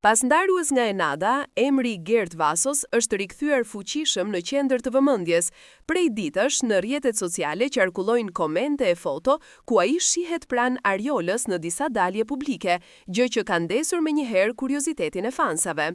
Pas ndarjes nga Enada, emri Gert Vasos është rikthyer fuqishëm në qendër të vëmendjes. Prej ditësh në rrjetet sociale qarkullojnë komente e foto ku ai shihet pranë Ariolës në disa dalje publike, gjë që ka ndesur menjëherë kuriozitetin e fansave.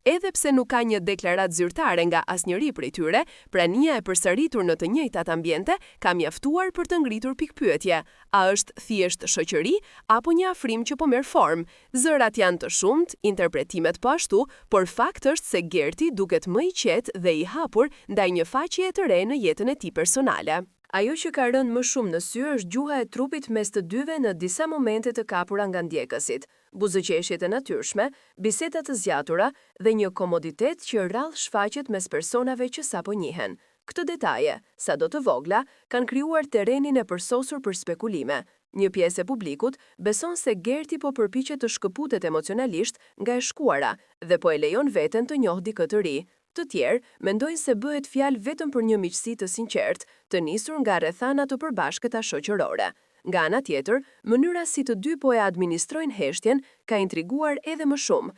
Edhe pse nuk ka një deklaratë zyrtare nga asnjëri prej tyre, prania e përsëritur në të njëjtat ambiente ka mjaftuar për të ngritur pikpyetje. A është thjesht shoqëri apo një afrim që po merr formë? Zërat janë të shumtë, interpretimet po ashtu, por fakt është se Gerti duket më i qetë dhe i hapur ndaj një faqeje të re në jetën e tij personale. Ajo që ka rënë më shumë në sy është gjuha e trupit mes të dyve në disa momente të kapura nga ndjekësit, buzëqeshjet e natyrshme, bisedat të zgjatura dhe një komoditet që rrallë shfaqet mes personave që sapo njihen. Këto detaje, sado të vogla, kanë krijuar terrenin e përsosur për spekulime. Një pjesë e publikut beson se Gerti po përpiqet të shkëputet emocionalisht nga e shkuara dhe po e lejon veten të njohë dikë të ri. Të tjerë mendojnë se bëhet fjalë vetëm për një miqësi të sinqertë, të nisur nga rrethana të përbashkëta shoqërore. Nga ana tjetër, mënyra si të dy po e administrojnë heshtjen ka intriguar edhe më shumë.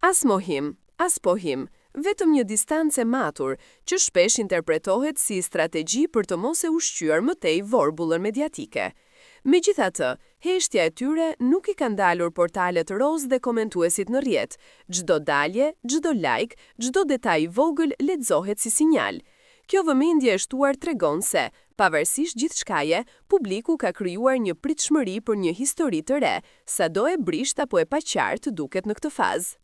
As mohim, as pohim, vetëm një distancë e matur, që shpesh interpretohet si strategji për të mos e ushqyer më tej vorbullën mediatike. Megjithatë, heshtja e tyre nuk i ka ndalur portalet roz dhe komentuesit në rrjet. Çdo dalje, çdo like, çdo detaj vogël lexohet si sinjal. Kjo vëmendje e shtuar tregon se, pavarësisht gjithçkaje, publiku ka krijuar një pritshmëri për një histori të re, sado e brisht apo e paqartë duket në këtë fazë.